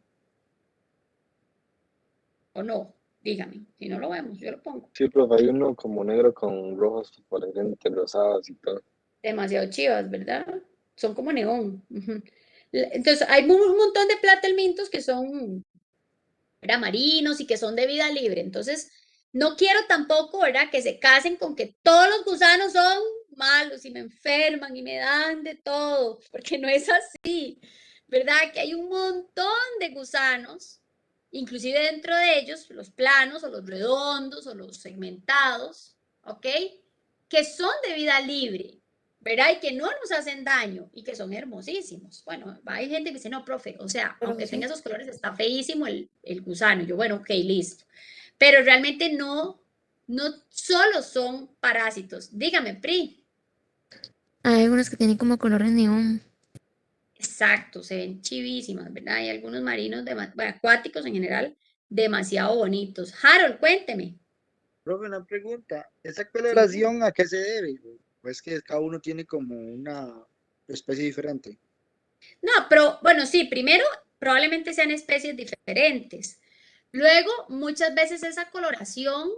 ¿O no? Dígame. Si no lo vemos, yo lo pongo. Sí, profe, hay uno como negro con rojos fosforescentes, rosados y todo. Demasiado chivas, ¿verdad? Son como neón. Entonces, hay un montón de platelmintos que son marinos y que son de vida libre. Entonces, no quiero tampoco, ¿verdad? Que se casen con que todos los gusanos son malos y me enferman y me dan de todo, porque no es así, ¿verdad? Que hay un montón de gusanos, inclusive dentro de ellos, los planos o los redondos o los segmentados, ¿ok? Que son de vida libre, ¿verdad? Y que no nos hacen daño y que son hermosísimos. Bueno, hay gente que dice, no, profe, o sea, aunque tenga esos colores, está feísimo el gusano. Yo, bueno, ok, listo. Pero realmente no solo son parásitos. Dígame, Pri. Hay algunos que tienen como colores neón. Exacto, se ven chivísimas, ¿verdad? Hay algunos marinos, bueno, acuáticos en general, demasiado bonitos. Harold, cuénteme. Profe, una pregunta. ¿Esa coloración a qué se debe? Pues que cada uno tiene como una especie diferente. No, pero bueno, sí, primero probablemente sean especies diferentes. Luego, muchas veces esa coloración,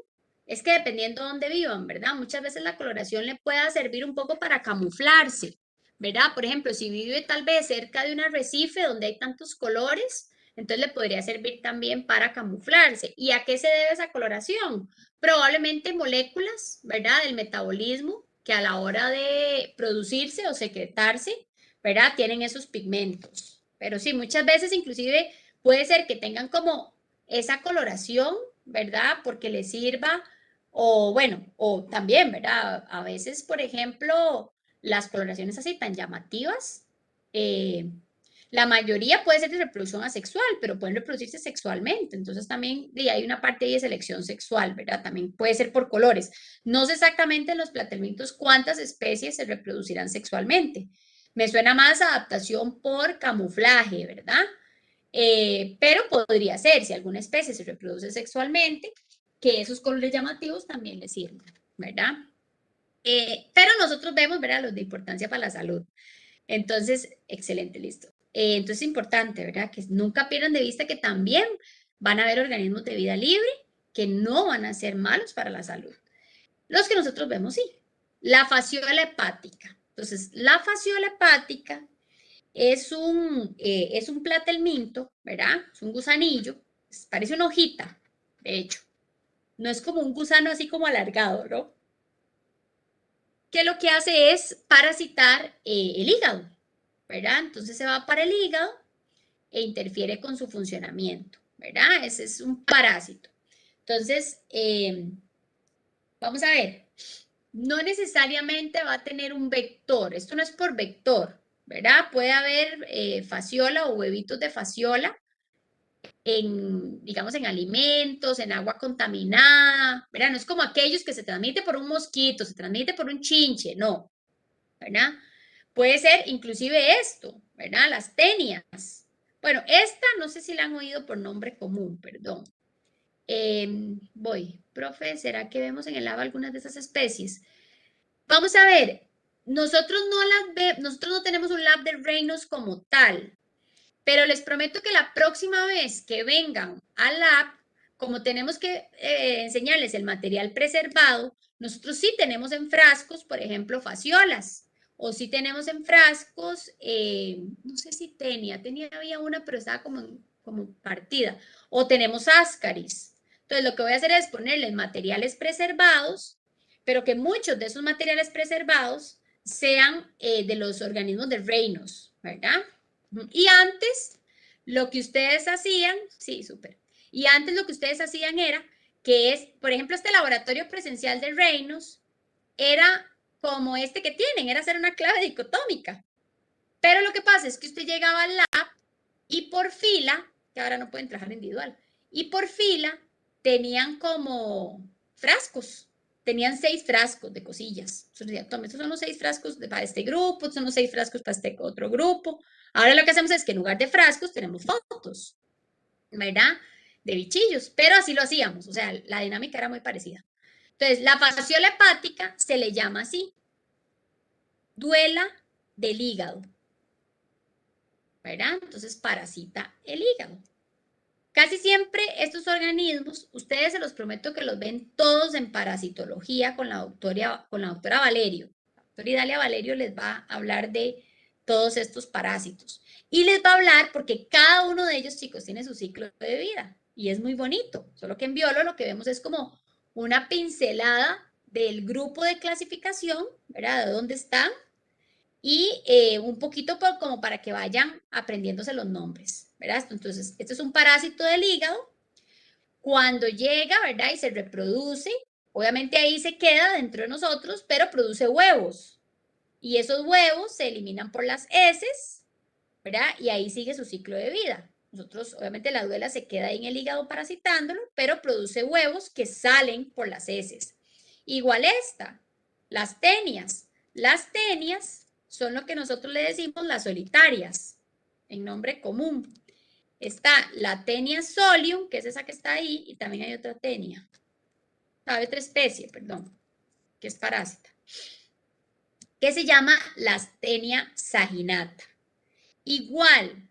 es que dependiendo de dónde vivan, ¿verdad? Muchas veces la coloración le pueda servir un poco para camuflarse, ¿verdad? Por ejemplo, si vive tal vez cerca de un arrecife donde hay tantos colores, entonces le podría servir también para camuflarse. ¿Y a qué se debe esa coloración? Probablemente moléculas, ¿verdad? Del metabolismo que a la hora de producirse o secretarse, ¿verdad? Tienen esos pigmentos. Pero sí, muchas veces inclusive puede ser que tengan como esa coloración, ¿verdad? Porque les sirva, o bueno, o también, ¿verdad? A veces, por ejemplo, las coloraciones así tan llamativas, la mayoría puede ser de reproducción asexual, pero pueden reproducirse sexualmente. Entonces también hay una parte de selección sexual, ¿verdad? También puede ser por colores. No sé exactamente en los platelmintos cuántas especies se reproducirán sexualmente. Me suena más adaptación por camuflaje, ¿verdad? Pero podría ser, si alguna especie se reproduce sexualmente, que esos colores llamativos también les sirvan, ¿verdad? Pero nosotros vemos, ¿verdad? Los de importancia para la salud. Entonces, excelente, listo. Entonces es importante, ¿verdad? Que nunca pierdan de vista que también van a haber organismos de vida libre que no van a ser malos para la salud. Los que nosotros vemos, sí. La fasciola hepática. Entonces, la fasciola hepática es un platelminto, ¿verdad? Es un gusanillo, parece una hojita, de hecho. No es como un gusano así como alargado, ¿no? Que lo que hace es parasitar el hígado, ¿verdad? Entonces se va para el hígado e interfiere con su funcionamiento, ¿verdad? Ese es un parásito. Entonces, vamos a ver, no necesariamente va a tener un vector, esto no es por vector, ¿verdad? Puede haber fasciola o huevitos de fasciola en, digamos, en alimentos, en agua contaminada, ¿verdad? No es como aquellos que se transmite por un mosquito, se transmite por un chinche, no, ¿verdad? Puede ser inclusive esto, ¿verdad? Las tenias. Bueno, esta no sé si la han oído por nombre común, perdón. Profe, ¿será que vemos en el lab algunas de esas especies? Vamos a ver, nosotros no tenemos un lab de reinos como tal, pero les prometo que la próxima vez que vengan al lab, como tenemos que enseñarles el material preservado, nosotros sí tenemos en frascos, por ejemplo, fasciolas, o sí tenemos en frascos, no sé si tenía había una, pero estaba como partida, o tenemos ascaris. Entonces, lo que voy a hacer es ponerles materiales preservados, pero que muchos de esos materiales preservados sean de los organismos de reinos, ¿verdad? Y antes, lo que ustedes hacían, sí, súper. Y antes lo que ustedes hacían era que es, por ejemplo, este laboratorio presencial de reinos era como este que tienen, era hacer una clave dicotómica. Pero lo que pasa es que usted llegaba al lab y por fila, que ahora no pueden trabajar individual, y por fila tenían como frascos. Tenían 6 frascos de cosillas. Entonces decía, tome, estos son los 6 frascos para este grupo, estos son los 6 frascos para este otro grupo. Ahora lo que hacemos es que en lugar de frascos tenemos fotos, ¿verdad? De bichillos, pero así lo hacíamos, o sea, la dinámica era muy parecida. Entonces, la fasciola hepática se le llama así, duela del hígado, ¿verdad? Entonces, parasita el hígado. Casi siempre estos organismos, ustedes se los prometo que los ven todos en parasitología con la doctora Valerio. La doctora Idalia Valerio les va a hablar de todos estos parásitos. Y les va a hablar porque cada uno de ellos, chicos, tiene su ciclo de vida. Y es muy bonito. Solo que en biólogo lo que vemos es como una pincelada del grupo de clasificación, ¿verdad? De dónde están. Y un poquito como para que vayan aprendiéndose los nombres, ¿verdad? Entonces, este es un parásito del hígado. Cuando llega, ¿verdad? Y se reproduce, obviamente ahí se queda dentro de nosotros, pero produce huevos. Y esos huevos se eliminan por las heces, ¿verdad? Y ahí sigue su ciclo de vida. Nosotros, obviamente, la duela se queda ahí en el hígado parasitándolo, pero produce huevos que salen por las heces. Igual esta, las tenias. Las tenias son lo que nosotros le decimos las solitarias, en nombre común. Está la tenia solium, que es esa que está ahí, y también hay otra tenia. Hay otra especie, perdón, que es parásita, que se llama la tenia saginata. Igual,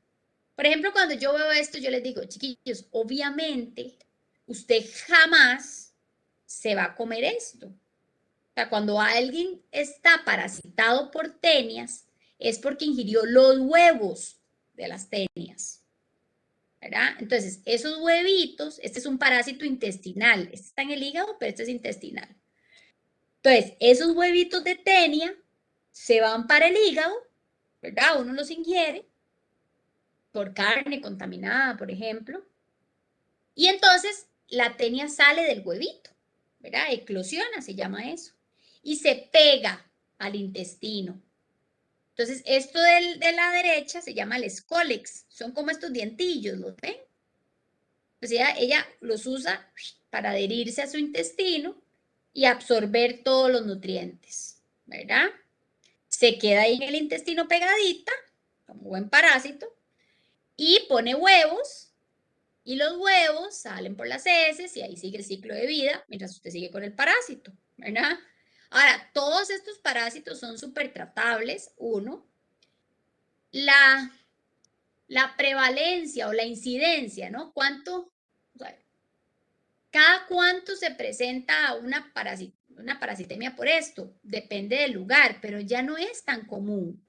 por ejemplo, cuando yo veo esto, yo les digo, chiquillos, obviamente, usted jamás se va a comer esto. O sea, cuando alguien está parasitado por tenias, es porque ingirió los huevos de las tenias, ¿verdad? Entonces, esos huevitos, este es un parásito intestinal, este está en el hígado, pero este es intestinal. Entonces, esos huevitos de tenia se van para el hígado, ¿verdad? Uno los ingiere por carne contaminada, por ejemplo, y entonces la tenia sale del huevito, ¿verdad? Eclosiona, se llama eso, y se pega al intestino. Entonces, esto de la derecha se llama el escólex, son como estos dientillos, ¿los ven? O sea, ella los usa para adherirse a su intestino y absorber todos los nutrientes, ¿verdad? Se queda ahí en el intestino pegadita, como buen parásito, y pone huevos, y los huevos salen por las heces y ahí sigue el ciclo de vida mientras usted sigue con el parásito, ¿verdad? Ahora, todos estos parásitos son súper tratables, uno. La prevalencia o la incidencia, ¿no? ¿Cuánto? O sea, ¿cada cuánto se presenta una parasitemia por esto? Depende del lugar, pero ya no es tan común,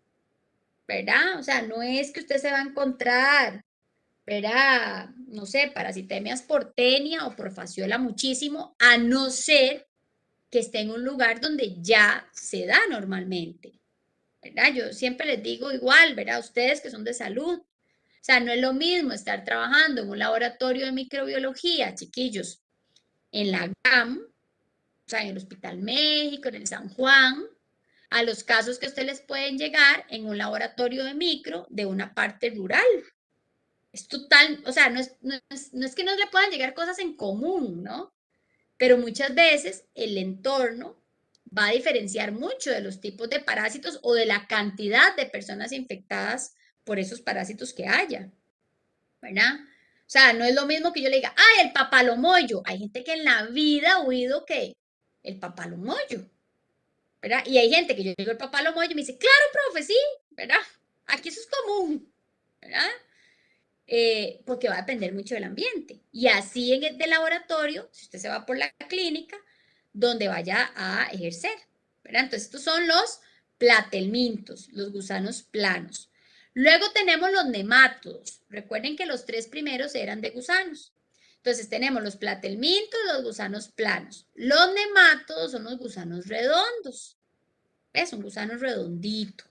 ¿verdad? O sea, no es que usted se va a encontrar, ¿verdad? No sé, parasitemias por tenia o por fasciola muchísimo, a no ser que esté en un lugar donde ya se da normalmente, ¿verdad? Yo siempre les digo igual, ¿verdad? Ustedes que son de salud, o sea, no es lo mismo estar trabajando en un laboratorio de microbiología, chiquillos, en la GAM, o sea, en el Hospital México, en el San Juan, a los casos que a ustedes les pueden llegar en un laboratorio de micro de una parte rural. Es total, o sea, no es que no le puedan llegar cosas en común, ¿no? Pero muchas veces el entorno va a diferenciar mucho de los tipos de parásitos o de la cantidad de personas infectadas por esos parásitos que haya, ¿verdad? O sea, no es lo mismo que yo le diga, ¡ay, el papalomoyo! Hay gente que en la vida ha oído que el papalomoyo, ¿verdad? Y hay gente que yo digo el papalomoyo y me dice, claro, profe, sí, ¿verdad? Aquí eso es común, ¿verdad? Porque va a depender mucho del ambiente. Y así en el de laboratorio, si usted se va por la clínica, donde vaya a ejercer, ¿verdad? Entonces, estos son los platelmintos, los gusanos planos. Luego tenemos los nemátodos. Recuerden que los tres primeros eran de gusanos. Entonces, tenemos los platelmintos, los gusanos planos. Los nemátodos son los gusanos redondos. ¿Ves? Un gusano redondito.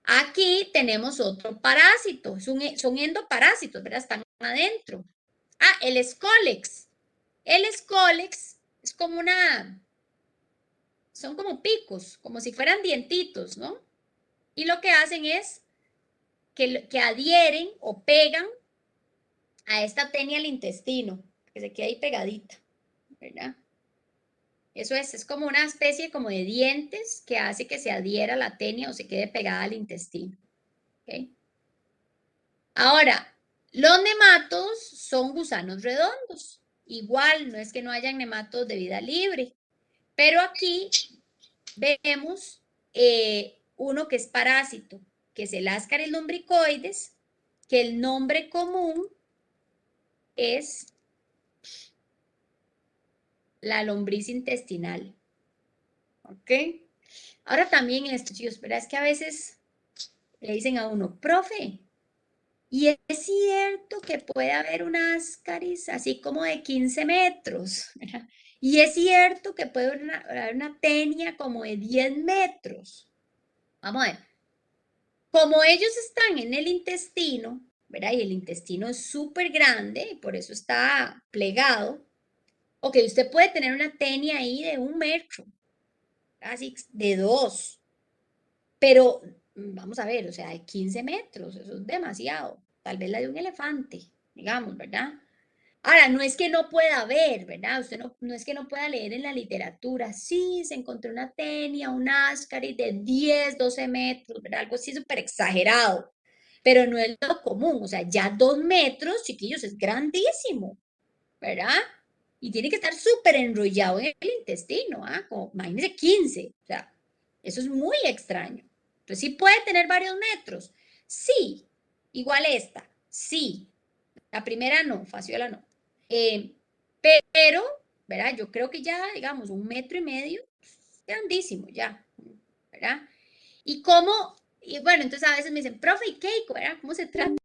Aquí tenemos otro parásito, son endoparásitos, ¿verdad? Están adentro. Ah, el escólex. El escólex es como son como picos, como si fueran dientitos, ¿no? Y lo que hacen es que adhieren o pegan a esta tenia al intestino, que se queda ahí pegadita, ¿verdad? Eso es como una especie como de dientes que hace que se adhiera la tenia o se quede pegada al intestino, ¿ok? Ahora, los nemátodos son gusanos redondos. Igual, no es que no hayan nemátodos de vida libre, pero aquí vemos uno que es parásito, que es el Ascaris lumbricoides, que el nombre común es la lombriz intestinal. ¿Ok? Ahora también esto, chicos, pero es que a veces le dicen a uno, profe, y es cierto que puede haber un Ascaris así como de 15 metros. ¿Verdad? Y es cierto que puede haber una tenia como de 10 metros. Vamos a ver. Como ellos están en el intestino, ¿verdad? Y el intestino es súper grande, y por eso está plegado. Ok, usted puede tener una tenia ahí de 1 metro, casi de 2. Pero vamos a ver, o sea, de 15 metros, eso es demasiado. Tal vez la de un elefante, digamos, ¿verdad? Ahora, no es que no pueda ver, ¿verdad? Usted no es que no pueda leer en la literatura. Sí, se encontró una tenia, un ascaris de 10, 12 metros, ¿verdad? Algo así súper exagerado. Pero no es lo común, o sea, ya 2 metros, chiquillos, es grandísimo, ¿verdad? Y tiene que estar súper enrollado en el intestino, ¿ah? Como, imagínense 15, o sea, eso es muy extraño, ¿ok? Entonces, ¿sí puede tener varios metros? Sí. Igual esta, sí. La primera no, Faciola no. Pero, ¿verdad? Yo creo que ya, digamos, 1,5 metros, grandísimo ya, ¿verdad? Y cómo, y bueno, entonces a veces me dicen, profe, ¿y qué? ¿Verdad? ¿Cómo se trata